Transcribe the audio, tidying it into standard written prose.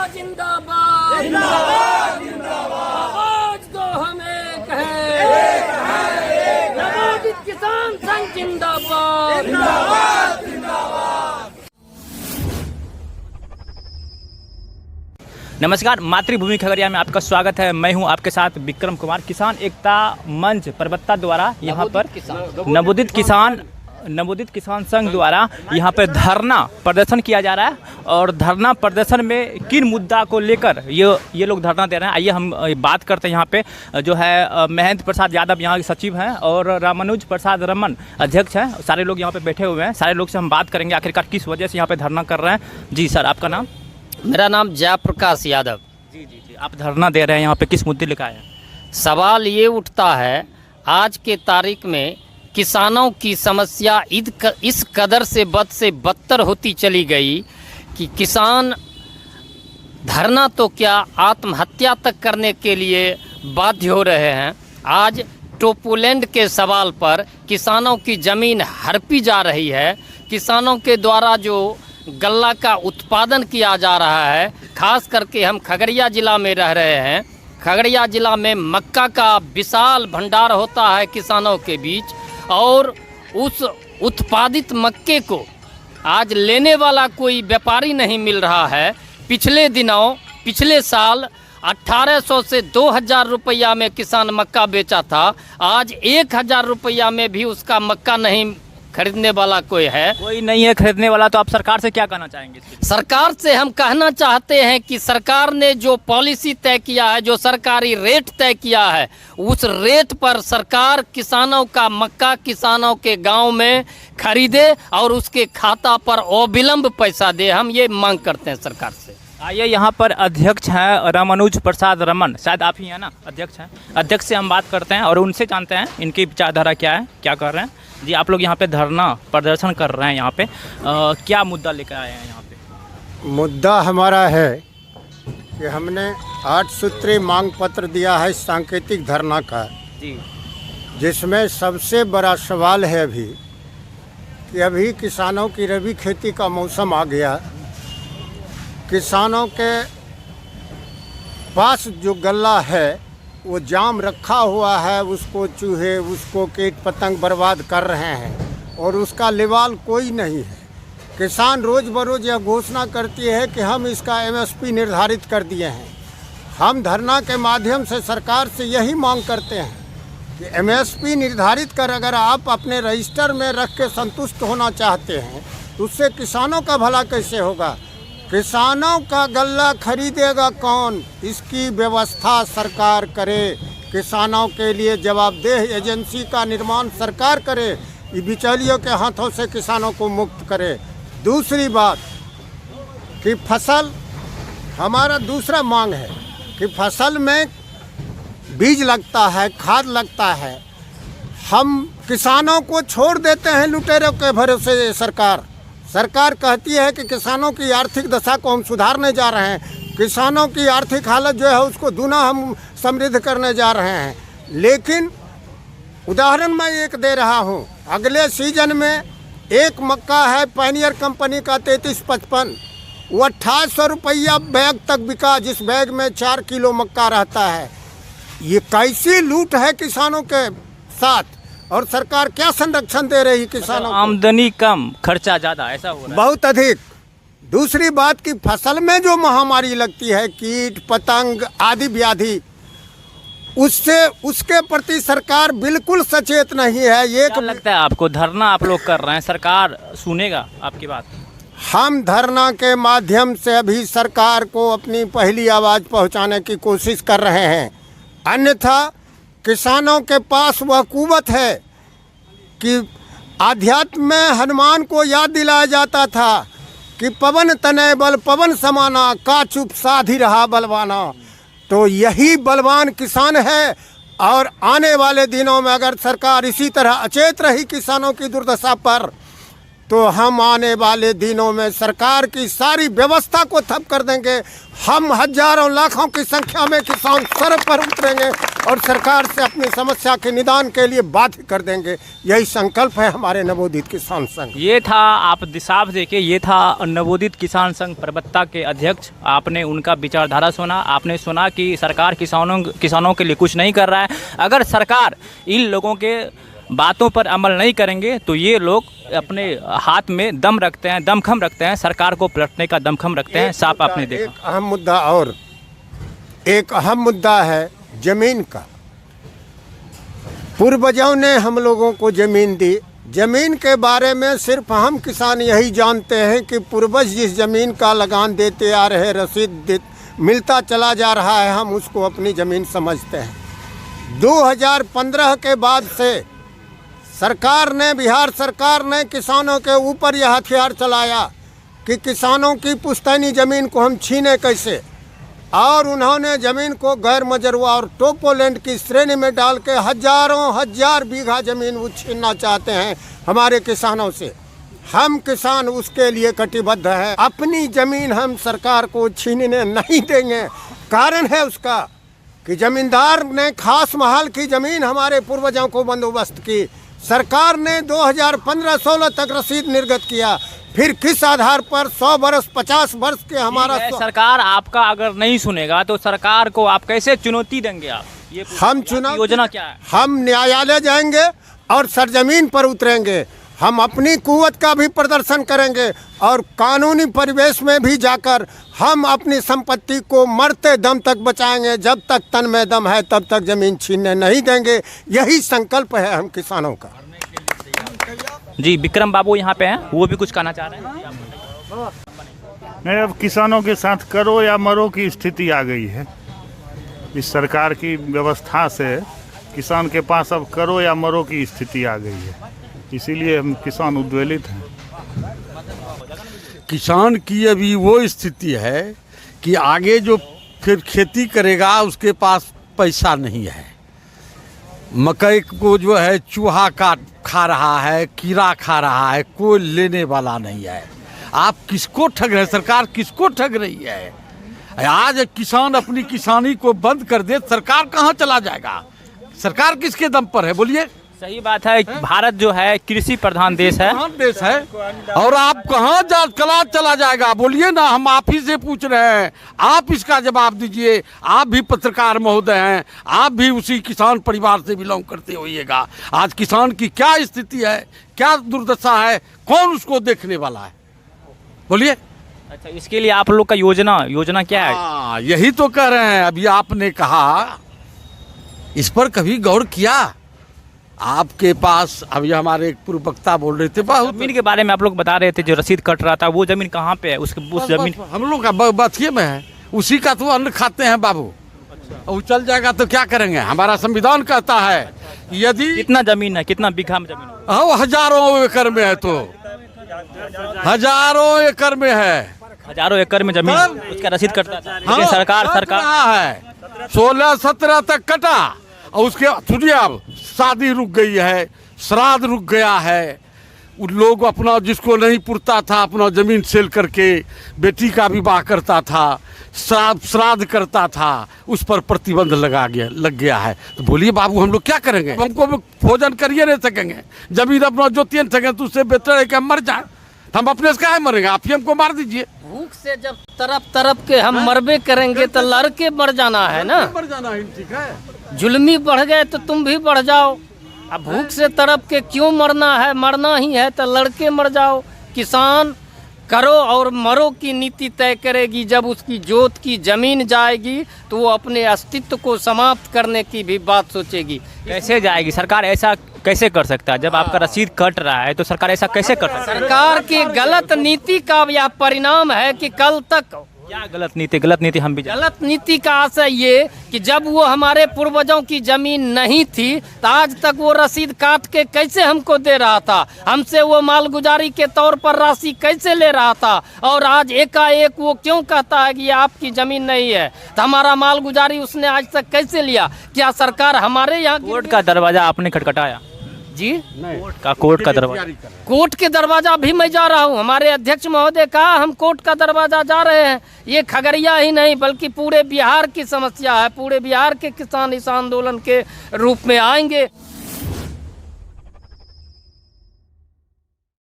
जिंदाबाद जिंदाबाद जिंदाबाद, आवाज दो हमें कहे नवोदित किसान संघ जिंदाबाद जिंदाबाद जिंदाबाद। नमस्कार, मातृभूमि खगड़िया में आपका स्वागत है। मैं हूं आपके साथ विक्रम कुमार। किसान एकता मंच परबत्ता द्वारा यहाँ पर नवोदित किसान संघ द्वारा यहाँ पे धरना प्रदर्शन किया जा रहा है। और धरना प्रदर्शन में किन मुद्दा को लेकर ये लोग धरना दे रहे हैं, आइए हम बात करते हैं। यहाँ पे जो है महेंद्र प्रसाद यादव यहाँ के सचिव हैं और रामानुज प्रसाद रमन अध्यक्ष हैं। सारे लोग यहाँ पे बैठे हुए हैं। सारे लोग से हम बात करेंगे आखिरकार किस वजह से यहाँ पे धरना कर रहे हैं। जी सर, आपका नाम? मेरा नाम जयप्रकाश यादव। जी, आप धरना दे रहे हैं यहाँ पे, किस मुद्दे लेकर आए हैं? सवाल ये उठता है, आज के तारीख में किसानों की समस्या इस कदर से बदतर होती चली गई कि किसान धरना तो क्या आत्महत्या तक करने के लिए बाध्य हो रहे हैं। आज टोपोलैंड के सवाल पर किसानों की ज़मीन हड़पी जा रही है। किसानों के द्वारा जो गल्ला का उत्पादन किया जा रहा है, खास करके हम खगड़िया ज़िला में रह रहे हैं। खगड़िया ज़िला में मक्का का विशाल भंडार होता है किसानों के बीच, और उस उत्पादित मक्के को आज लेने वाला कोई व्यापारी नहीं मिल रहा है। पिछले साल 1800 से 2000 रुपया में किसान मक्का बेचा था। आज 1000 रुपया में भी उसका मक्का नहीं खरीदने वाला कोई नहीं है खरीदने वाला। तो आप सरकार से क्या कहना चाहेंगे? सरकार से हम कहना चाहते हैं कि सरकार ने जो पॉलिसी तय किया है, जो सरकारी रेट तय किया है, उस रेट पर सरकार किसानों का मक्का किसानों के गांव में खरीदे और उसके खाता पर अविलंब पैसा दे। हम ये मांग करते हैं सरकार से। आइए, यहाँ पर अध्यक्ष हैं रामानुज प्रसाद रमन, शायद आप ही हैं ना अध्यक्ष हैं। अध्यक्ष से हम बात करते हैं और उनसे जानते हैं इनकी विचारधारा क्या है, क्या कर रहे हैं। जी, आप लोग यहाँ पे धरना प्रदर्शन कर रहे हैं, यहाँ पे क्या मुद्दा लेकर आए हैं? यहाँ पे मुद्दा हमारा है कि हमने 8 सूत्री मांग पत्र दिया है सांकेतिक धरना का जी, जिसमें सबसे बड़ा सवाल है अभी कि अभी किसानों की रबी खेती का मौसम आ गया। किसानों के पास जो गल्ला है वो जाम रखा हुआ है, उसको चूहे उसको कीट पतंग बर्बाद कर रहे हैं और उसका लेवाल कोई नहीं है। किसान रोज़ बरोज़ यह घोषणा करती है कि हम इसका एमएसपी निर्धारित कर दिए हैं। हम धरना के माध्यम से सरकार से यही मांग करते हैं कि एमएसपी निर्धारित कर अगर आप अपने रजिस्टर में रख के संतुष्ट होना चाहते हैं तो उससे किसानों का भला कैसे होगा? किसानों का गल्ला खरीदेगा कौन? इसकी व्यवस्था सरकार करे। किसानों के लिए जवाबदेह एजेंसी का निर्माण सरकार करे, ये बिचौलियों के हाथों से किसानों को मुक्त करे। दूसरी बात कि फसल, हमारा दूसरा मांग है कि फसल में बीज लगता है, खाद लगता है, हम किसानों को छोड़ देते हैं लुटेरों के भरोसे। सरकार कहती है कि किसानों की आर्थिक दशा को हम सुधारने जा रहे हैं, किसानों की आर्थिक हालत जो है उसको दूना हम समृद्ध करने जा रहे हैं। लेकिन उदाहरण मैं एक दे रहा हूँ, अगले सीजन में एक मक्का है पैनियर कंपनी का 3355, वो 2800 रुपया बैग तक बिका, जिस बैग में 4 किलो मक्का रहता है। ये कैसी लूट है किसानों के साथ, और सरकार क्या संरक्षण दे रही किसानों को? आमदनी कम, खर्चा ज़्यादा, ऐसा हो रहा है, बहुत अधिक। दूसरी बात कि फसल में जो महामारी लगती है, कीट पतंग आदि व्याधि, उसके प्रति सरकार बिल्कुल सचेत नहीं है। क्या लगता है आपको धरना आप लोग कर रहे हैं, सरकार सुनेगा आपकी बात? हम धरना के माध्यम से अभी सरकार को अपनी पहली आवाज़ पहुंचाने की कोशिश कर रहे हैं। अन्यथा किसानों के पास वह कुवत है कि आध्यात्म में हनुमान को याद दिलाया जाता था कि पवन तनय बल पवन समाना, का चुप साधी रहा बलवाना। तो यही बलवान किसान है। और आने वाले दिनों में अगर सरकार इसी तरह अचेत रही किसानों की दुर्दशा पर, तो हम आने वाले दिनों में सरकार की सारी व्यवस्था को ठप कर देंगे। हम हजारों लाखों की संख्या में किसान सड़क पर उतरेंगे और सरकार से अपनी समस्या के निदान के लिए बाध्य कर देंगे। यही संकल्प है हमारे नवोदित किसान संघ। ये था, आप साफ देखिए, ये था नवोदित किसान संघ परबत्ता के अध्यक्ष। आपने उनका विचारधारा सुना, आपने सुना कि सरकार किसानों के लिए कुछ नहीं कर रहा है। अगर सरकार इन लोगों के बातों पर अमल नहीं करेंगे तो ये लोग अपने हाथ में दमखम रखते हैं, सरकार को पलटने का दमखम रखते हैं। साफ आपने देखा। एक अहम मुद्दा है जमीन का। पूर्वजों ने हम लोगों को जमीन दी। जमीन के बारे में सिर्फ हम किसान यही जानते हैं कि पूर्वज जिस जमीन का लगान देते आ रहे, रसीद मिलता चला जा रहा है, हम उसको अपनी ज़मीन समझते हैं। 2015 के बाद से बिहार सरकार ने किसानों के ऊपर यह हथियार चलाया कि किसानों की पुश्तैनी ज़मीन को हम छीने कैसे, और उन्होंने ज़मीन को गैर मजरूआ और टोपोलैंड की श्रेणी में डाल के हजार बीघा ज़मीन वो छीनना चाहते हैं हमारे किसानों से। हम किसान उसके लिए कटिबद्ध है। अपनी ज़मीन हम सरकार को छीनने नहीं देंगे। कारण है उसका कि ज़मींदार ने खास महल की ज़मीन हमारे पूर्वजों को बंदोबस्त की। सरकार ने 2015-16 तक रसीद निर्गत किया। फिर किस आधार पर 100 वर्ष 50 वर्ष के हमारा सरकार आपका अगर नहीं सुनेगा तो सरकार को आप कैसे चुनौती देंगे? आप ये हम चुनाव योजना क्या है? हम न्यायालय जाएंगे और सरजमीन पर उतरेंगे। हम अपनी कुव्वत का भी प्रदर्शन करेंगे और कानूनी परिवेश में भी जाकर हम अपनी संपत्ति को मरते दम तक बचाएंगे। जब तक तन में दम है तब तक जमीन छीनने नहीं देंगे। यही संकल्प है हम किसानों का। जी, विक्रम बाबू यहाँ पे हैं, वो भी कुछ कहना चाह रहे हैं। नहीं, अब किसानों के साथ करो या मरो की स्थिति आ गई है। इस सरकार की व्यवस्था से किसान के पास अब करो या मरो की स्थिति आ गई है। इसीलिए हम किसान उद्वेलित हैं। किसान की अभी वो स्थिति है कि आगे जो फिर खेती करेगा उसके पास पैसा नहीं है। मकई को जो है चूहा खा रहा है, कीड़ा खा रहा है, कोई लेने वाला नहीं है। आप किसको ठग रहे हैं? सरकार किसको ठग रही है? आज किसान अपनी किसानी को बंद कर दे, सरकार कहाँ चला जाएगा? सरकार किसके दम पर है? बोलिए। सही बात है। भारत जो है कृषि प्रधान देश है। और आप कहाँ चला जाएगा? बोलिए ना, हम आप ही से पूछ रहे हैं। आप इसका जवाब दीजिए। आप भी पत्रकार महोदय हैं, आप भी उसी किसान परिवार से बिलोंग करते होइएगा। आज किसान की क्या स्थिति है, क्या दुर्दशा है, कौन उसको देखने वाला है? बोलिए। अच्छा, इसके लिए आप लोग का योजना क्या है? हाँ, यही तो कह रहे हैं। अभी आपने कहा, इस पर कभी गौर किया? आपके पास अभी हमारे एक पूर्व वक्ता बोल रहे थे, जमीन के बारे में आप लोग बता रहे थे, जो रसीद कट रहा था, वो जमीन कहाँ पे है? उस जमीन हम लोग का बथिए में है। उसी का तो अन्न खाते हैं बाबू। अच्छा। वो चल जाएगा तो क्या करेंगे? हमारा संविधान कहता है यदि कितना जमीन है, कितना बीघा में जमीन? हाँ, हजारों एकड़ में है। तो हजारों एकड़ में है। हजारों एकड़ में जमीन, उसका रसीद कटता था। लेकिन सरकार है 16-17 तक कटा। और उसके सुनिए, अब शादी रुक गई है, श्राद्ध रुक गया है। उन लोग अपना जिसको नहीं पुरता था अपना जमीन सेल करके बेटी का विवाह करता था, श्राद्ध करता था, उस पर प्रतिबंध लग गया है। तो बोलिए बाबू, हम लोग क्या करेंगे? हमको भोजन करिए नहीं सकेंगे, जमीन अपना जोतिए नहीं सकेंगे, तो उससे बेहतर है कि हम मर जाए। हम अपने से काहे मरेंगे? आप ही हमको मार दीजिए। भूख से जब तरफ के हम मरबे करेंगे तो लड़के मर जाना है ना। मर जाना है, ठीक है। जुल्मी बढ़ गए तो तुम भी बढ़ जाओ। अब भूख से तरफ के क्यों मरना है? मरना ही है तो लड़के मर जाओ। किसान करो और मरो की नीति तय करेगी। जब उसकी जोत की जमीन जाएगी तो वो अपने अस्तित्व को समाप्त करने की भी बात सोचेगी। कैसे जाएगी सरकार? ऐसा कैसे कर सकता है? जब आपका रसीद कट रहा है तो सरकार ऐसा कैसे कर सकता है? सरकार की गलत नीति का यह परिणाम है कि कल तक क्या गलत नीति हम भी गलत नीति का आशय ये कि जब वो हमारे पूर्वजों की जमीन नहीं थी तो आज तक वो रसीद काट के कैसे हमको दे रहा था, हमसे वो मालगुजारी के तौर पर राशि कैसे ले रहा था, और आज एकाएक वो क्यों कहता है कि ये आपकी जमीन नहीं है, तो हमारा मालगुजारी उसने आज तक कैसे लिया? क्या सरकार हमारे यहाँ कोर्ट का दरवाजा आपने खटखटाया? जी कोर्ट का दरवाजा। कोर्ट के दरवाजा भी मैं जा रहा हूँ। हमारे अध्यक्ष महोदय कहा हम कोर्ट का दरवाजा जा रहे हैं। ये खगड़िया ही नहीं बल्कि पूरे बिहार की समस्या है। पूरे बिहार के किसान इस आंदोलन के रूप में आएंगे।